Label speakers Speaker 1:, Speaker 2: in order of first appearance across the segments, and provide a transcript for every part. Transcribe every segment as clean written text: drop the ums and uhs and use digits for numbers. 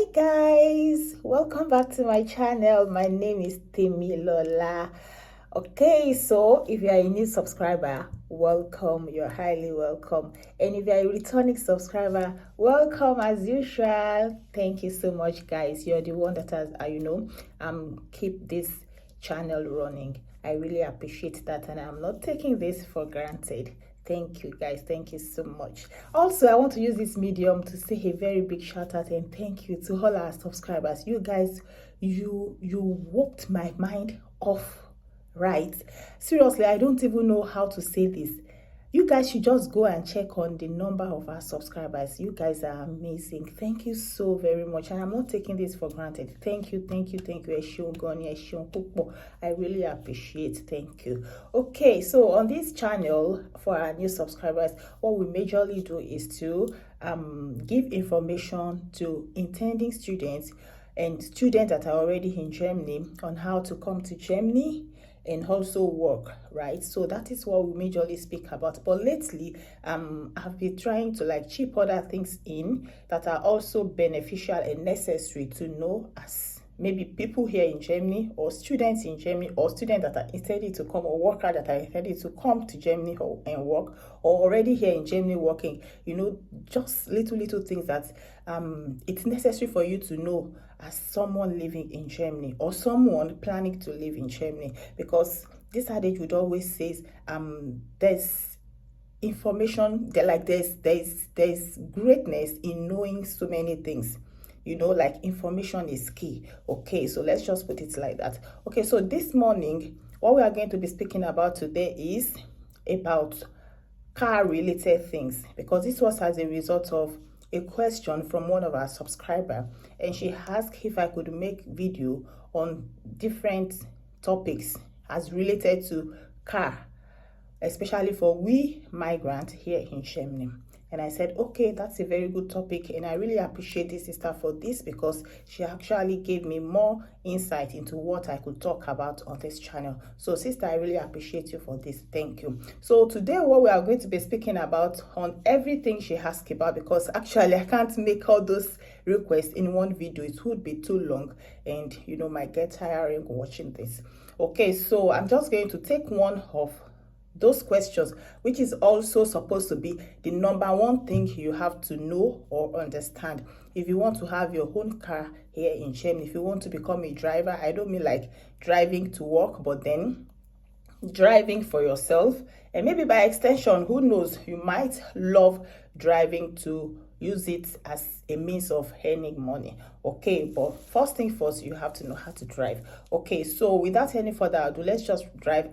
Speaker 1: Hi guys, welcome back to my channel. My name is Lola. Okay, so if you are a new subscriber, welcome. You're highly welcome. And if you are a returning subscriber, welcome as usual. Thank you so much, guys. You're the one that has keep this channel running. I really appreciate that, and I'm not taking this for granted. Thank you, guys. Thank you so much. Also, I want to use this medium to say a very big shout out and thank you to all our subscribers. You guys, you whooped my mind off, right? Seriously, I don't even know how to say this. You guys should just go and check on the number of our subscribers. You guys are amazing. Thank you so very much. And I'm not taking this for granted. Thank you, thank you, thank you. I really appreciate. Thank you. Okay, so on this channel, for our new subscribers, what we majorly do is to give information to intending students and students that are already in Germany on how to come to Germany and also work, right? So that is what we majorly speak about. But lately I've been trying to chip other things in that are also beneficial and necessary to know, as maybe people here in Germany or students in Germany or students that are intended to come or workers that are intended to come to Germany and work, or already here in Germany working, just little things that it's necessary for you to know as someone living in Germany or someone planning to live in Germany. Because this adage would always says there's information there's greatness in knowing so many things. Information is key. Okay, so let's just put it like that. Okay, so this morning, what we are going to be speaking about today is about car related things, because this was as a result of a question from one of our subscribers, and she asked if I could make video on different topics as related to car, especially for we migrants here in Germany. And I said, okay, that's a very good topic. And I really appreciate this sister for this, because she actually gave me more insight into what I could talk about on this channel. So sister, I really appreciate you for this. Thank you. So today what we are going to be speaking about on everything she asked about, because actually I can't make all those requests in one video. It would be too long and might get tiring watching this. Okay, so I'm just going to take one of those questions, which is also supposed to be the number one thing you have to know or understand if you want to have your own car here in Germany. If you want to become a driver, I don't mean like driving to work, but then driving for yourself, and maybe by extension, who knows, you might love driving to use it as a means of earning money. Okay, but first thing first, you have to know how to drive. Okay, so without any further ado, let's just drive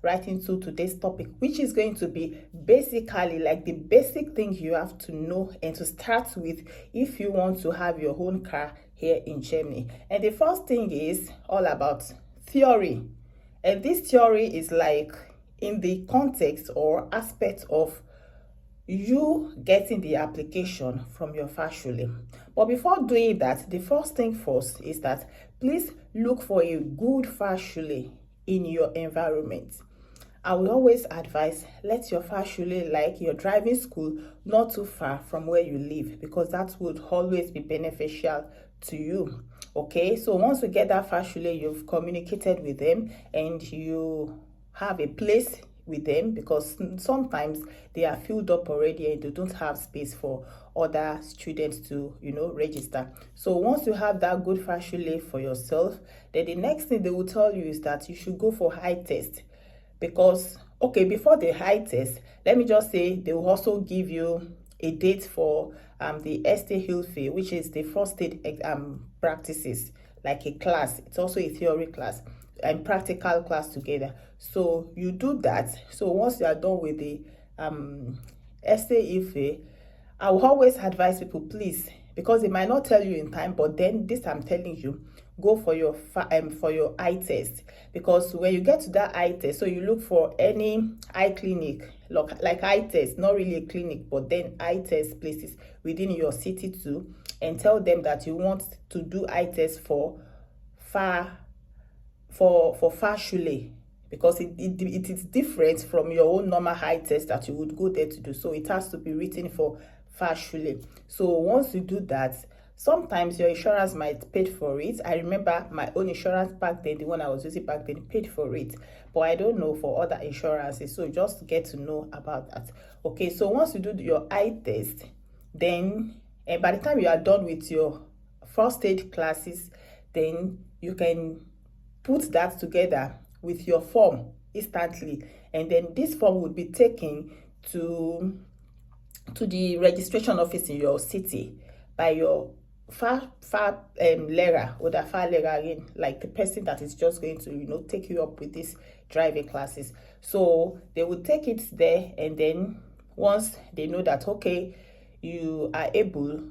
Speaker 1: right into today's topic, which is going to be basically like the basic thing you have to know and to start with if you want to have your own car here in Germany. And the first thing is all about theory. And this theory is like in the context or aspect of you getting the application from your Fachschule. But before doing that, the first thing first is that please look for a good Fachschule in your environment. I will always advise, let your Fachschule, like your driving school, not too far from where you live, because that would always be beneficial to you. Okay, so once you get that Fachschule, you've communicated with them and you have a place with them, because sometimes they are filled up already and they don't have space for other students to register. So once you have that good Fachschule for yourself, then the next thing they will tell you is that you should go for high test. Because before the high test, let me just say they will also give you a date for the Erste Hilfe, which is the first aid practices, like a class. It's also a theory class and practical class together. So you do that. So once you are done with the Erste Hilfe, I will always advise people, please, because they might not tell you in time, but then this I'm telling you, go for your eye test. Because when you get to that eye test, so you look for any eye clinic, like eye test, not really a clinic, but then eye test places within your city too, and tell them that you want to do eye test for Fachschule, because it is different from your own normal eye test that you would go there to do. So it has to be written for Fachschule. So once you do that, Sometimes your insurance might pay for it. I remember my own insurance back then, the one I was using back then, paid for it. But I don't know for other insurances. So just get to know about that. Okay, so once you do your eye test, then by the time you are done with your first aid classes, then you can put that together with your form instantly. And then this form would be taken to the registration office in your city by your far learer, or the far learer again, like the person that is just going to take you up with these driving classes. So they will take it there, and then once they know that okay, you are able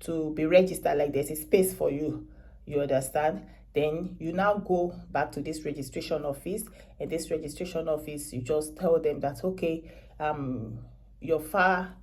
Speaker 1: to be registered, like there's a space for you, you understand, then you now go back to this registration office. And this registration office, you just tell them that okay, your far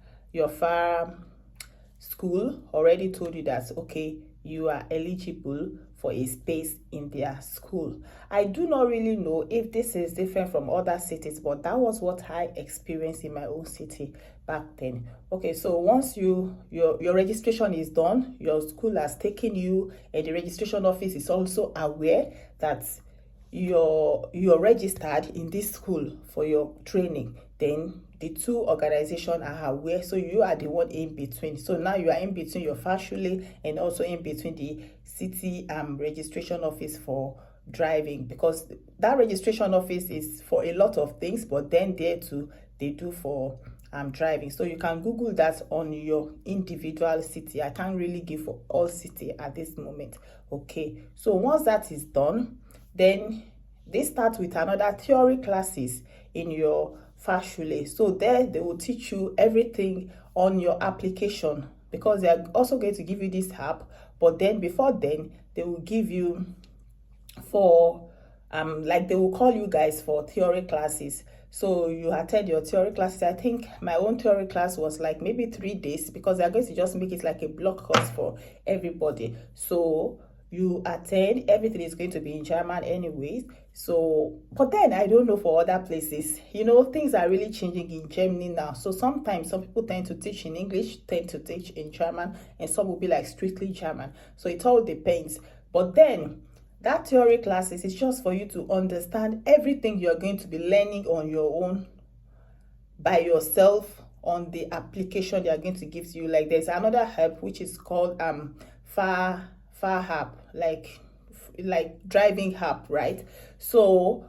Speaker 1: school already told you that okay, you are eligible for a space in their school. I do not really know if this is different from other cities, but that was what I experienced in my own city back then. Okay, so once your registration is done, your school has taken you, and the registration office is also aware that you're registered in this school for your training, then the two organizations are aware, so you are the one in between. So now you are in between your factually and also in between the city registration office for driving, because that registration office is for a lot of things, but then there too they do for driving. So you can Google that on your individual city. I can't really give for all city at this moment. Okay, so once that is done, then they start with another theory classes in your factually. So there they will teach you everything on your application, because they are also going to give you this app. But then before then, they will give you for like they will call you guys for theory classes. So you attend your theory classes. I think my own theory class was like maybe 3 days, because they're going to just make it like a block course for everybody. So you attend, everything is going to be in German anyways. So but then I don't know for other places, things are really changing in Germany now. So sometimes some people tend to teach in English, tend to teach in German, and some will be like strictly German. So it all depends. But then that theory classes is just for you to understand everything you're going to be learning on your own by yourself on the application they are going to give you. Like there's another app which is called far app, like driving app, right? So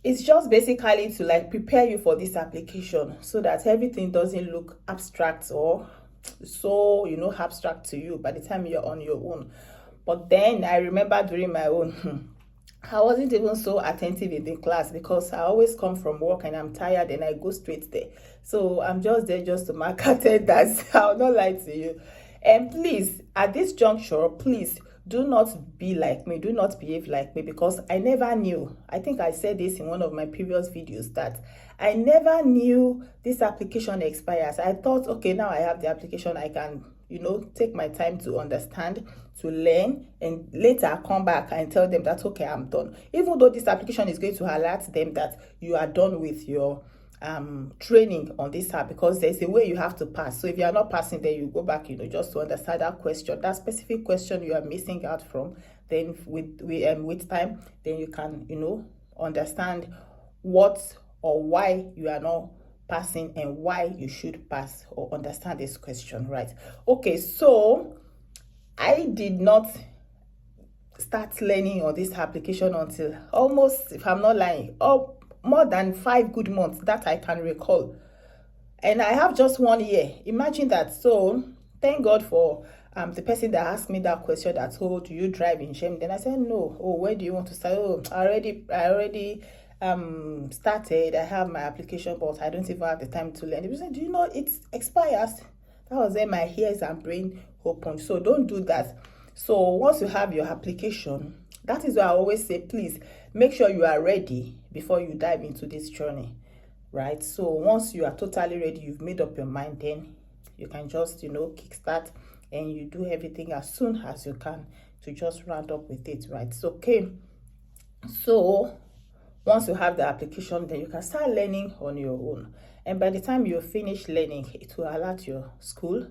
Speaker 1: it's just basically to like prepare you for this application, so that everything doesn't look abstract or so abstract to you by the time you're on your own. But then I remember during my own I wasn't even so attentive in the class, because I always come from work and I'm tired and I go straight there. So I'm just there just to mark attendance. I'll not lie to you. And please, at this juncture, please do not be like me. Do not behave like me, because I never knew. I think I said this in one of my previous videos that I never knew this application expires. I thought, okay, now I have the application, I can take my time to understand, to learn, and later come back and tell them that okay, I'm done. Even though this application is going to alert them that you are done with your training on this app, because there's a way you have to pass. So if you are not passing, then you go back just to understand that question, that specific question you are missing out from. Then with time, then you can understand what or why you are not passing and why you should pass or understand this question, right? Okay, so I did not start learning on this application until almost, if I'm not lying, more than 5 good months that I can recall. And I have just 1 year. Imagine that. So thank God for the person that asked me that question, that told you drive in Germany. Then I said no. Oh, where do you want to start? Oh, I already started. I have my application, but I don't even have the time to learn. People said, do you know it expires? That was when my ears and brain opened. So don't do that. So once you have your application, that is why I always say, please make sure you are ready before you dive into this journey, right? So once you are totally ready, you've made up your mind, then you can just kickstart, and you do everything as soon as you can to just round up with it, right? So okay, so once you have the application, then you can start learning on your own. And by the time you finish learning, it will alert your school,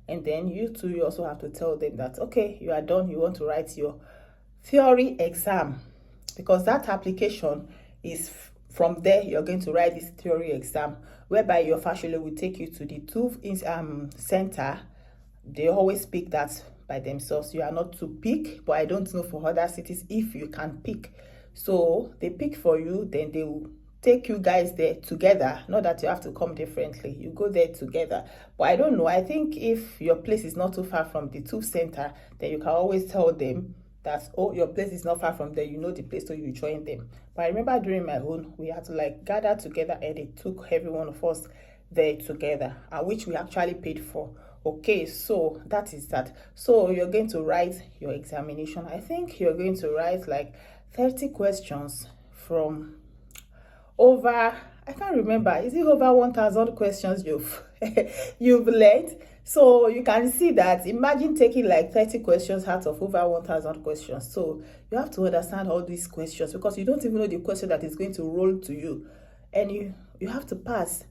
Speaker 1: And then you also have to tell them that, okay, you are done, you want to write your theory exam, because that application is from there you're going to write this theory exam, whereby your fashion will take you to the two center. They always pick that by themselves. You are not to pick, but I don't know for other cities if you can pick. So they pick for you, then they will take you guys there together. Not that you have to come differently, you go there together. But I don't know, I think if your place is not too far from the two center, then you can always tell them that, oh, your place is not far from there, you know the place, so you join them. But I remember during my own, we had to like gather together, and they took every one of us there together, which we actually paid for. Okay, so that is that. So you're going to write your examination. I think you're going to write like 30 questions from over, I can't remember, is it over 1,000 questions you've learned? So you can see that, imagine taking like 30 questions out of over 1,000 questions. So you have to understand all these questions, because you don't even know the question that is going to roll to you, and you have to pass.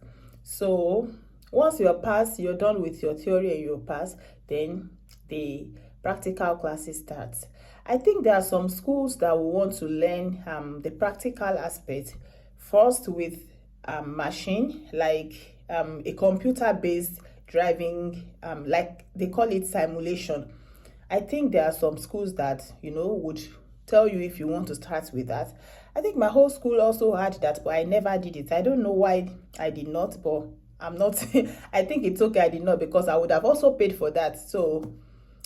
Speaker 1: So once you're passed, you're done with your theory and you're passed, then the practical classes starts. I think there are some schools that will want to learn the practical aspect first with machine, like a computer-based driving, like they call it simulation. I think there are some schools that, would tell you if you want to start with that. I think my whole school also had that, but I never did it. I don't know why I did not, but I'm not I think it's okay I did not, because I would have also paid for that. So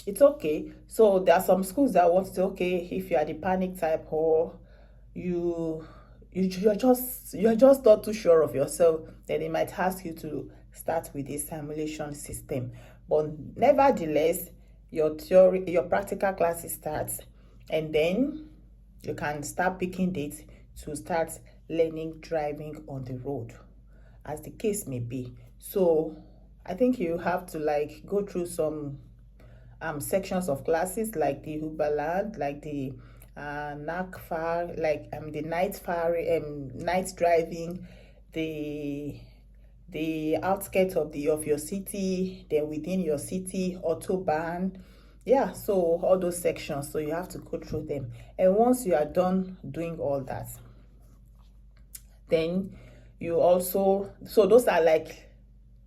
Speaker 1: it's okay. So there are some schools that want to say, okay, if you are the panic type, or you're just not too sure of yourself, then they might ask you to start with a simulation system. But nevertheless, your practical classes starts, and then you can start picking dates to start learning driving on the road, as the case may be. So I think you have to like go through some sections of classes, like the Uberland, like the NACFAR, like the night driving, the outskirts of your city, then within your city, autobahn. Yeah, so all those sections, so you have to go through them. And once you are done doing all that, then you also, so those are like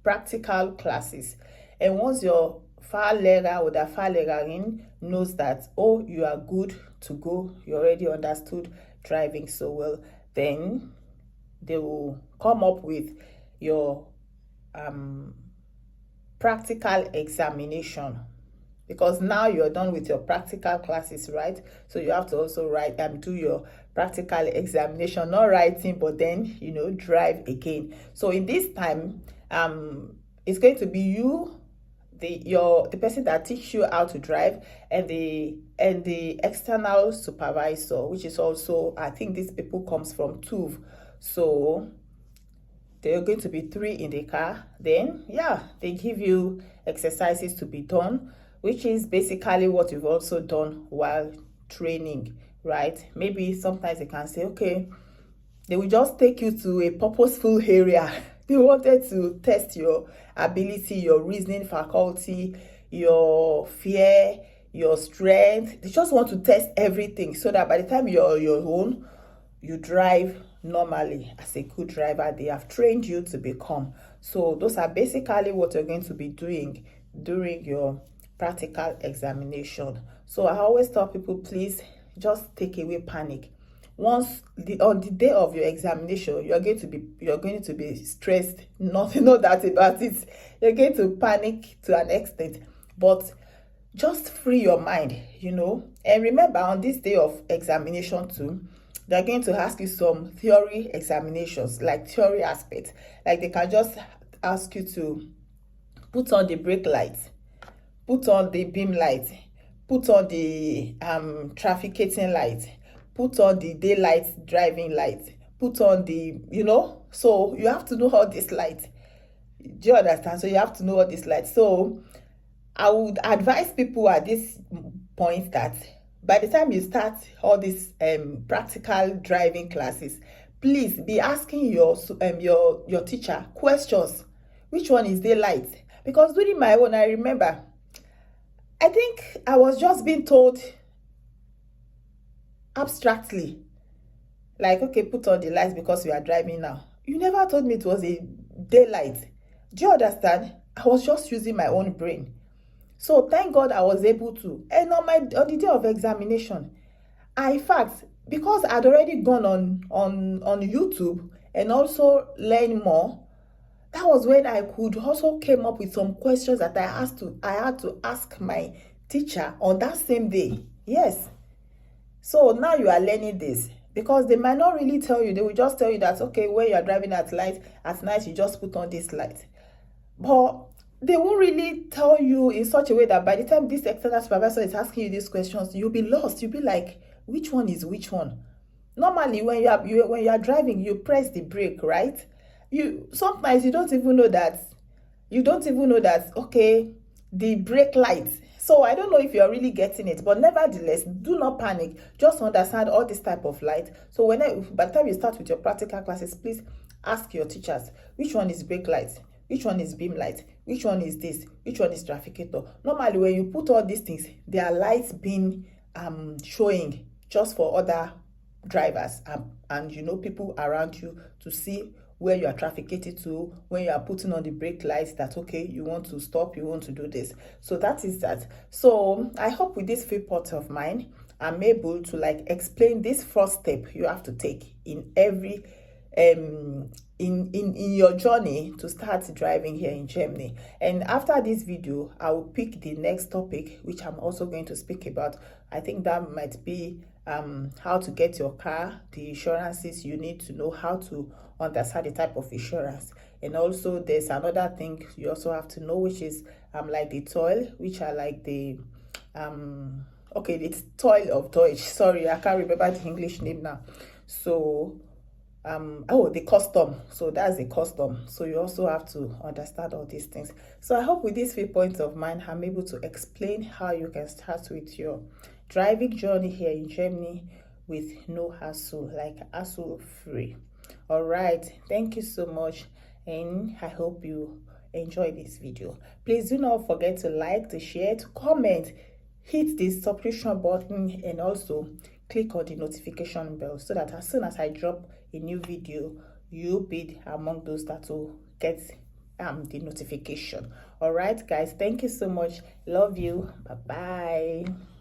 Speaker 1: practical classes. And once your fahrlehrer or the fahrlehrerin knows that, oh, you are good to go, you already understood driving so well, then they will come up with your practical examination, because now you're done with your practical classes, right? So you have to also write do your practical examination, not writing, but then drive again. So in this time, it's going to be you, the person that teach you how to drive, and the external supervisor, which is also, I think these people comes from TUV. So there are going to be 3 in the car. Then they give you exercises to be done, which is basically what you've also done while training, right? Maybe sometimes they can say, okay, they will just take you to a purposeful area. They wanted to test your ability, your reasoning faculty, your fear, your strength. They just want to test everything, so that by the time you're on your own, you drive normally as a good driver they have trained you to become. So those are basically what you're going to be doing during your practical examination. So I always tell people, please just take away panic. Once on the day of your examination, you're going to be stressed, nothing, no doubt about it. You're going to panic to an extent, but just free your mind, and remember, on this day of examination too, they're going to ask you some theory examinations, like theory aspects. Like they can just ask you to put on the brake lights, put on the beam light, put on the trafficating light, put on the daylight driving light, put on the, so you have to know all these lights. Do you understand? So you have to know all these lights. So I would advise people at this point that by the time you start all these practical driving classes, please be asking your teacher questions. Which one is daylight? Because during my own, I remember, I think I was just being told abstractly, like, okay, put on the lights because we are driving now. You never told me it was a daylight. Do you understand? I was just using my own brain. So thank God I was able to. And on the day of examination, in fact, because I'd already gone on YouTube and also learn more, that was when I could also came up with some questions that I had to ask my teacher on that same day. Yes. So now you are learning this, because they might not really tell you. They will just tell you that, okay, when you are driving at night, you just put on this light. But they won't really tell you in such a way that by the time this external supervisor is asking you these questions, you'll be lost. You'll be like, which one is which one? Normally, when you are driving, you press the brake, right? You sometimes you don't even know that. Okay, the brake light. So I don't know if you're really getting it, but nevertheless, do not panic. Just understand all this type of light. So by the time you start with your practical classes, please ask your teachers, which one is brake light, which one is beam light, which one is this, which one is trafficator. Normally, when you put all these things, there are lights being showing just for other drivers and people around you to see where you are trafficated to, when you are putting on the brake lights, that okay, you want to stop, you want to do this. So that is that. So I hope with this report of mine, I'm able to explain this first step you have to take in every in your journey to start driving here in Germany. And after this video, I will pick the next topic, which I'm also going to speak about. I think that might be how to get your car, the insurances you need to know, how to understand the type of insurance. And also there's another thing you also have to know, which is like the toil, which are like the okay, it's toil of Deutsch. Sorry, I can't remember the English name now. So the custom. So that's the custom. So you also have to understand all these things. So I hope with these 3 points of mine, I'm able to explain how you can start with your driving journey here in Germany with no hassle, like hassle free. All right, thank you so much, and I hope you enjoy this video. Please do not forget to like, to share, to comment, hit the subscription button, and also click on the notification bell so that as soon as I drop a new video, you'll be among those that will get the notification. All right, guys, thank you so much. Love you. Bye bye.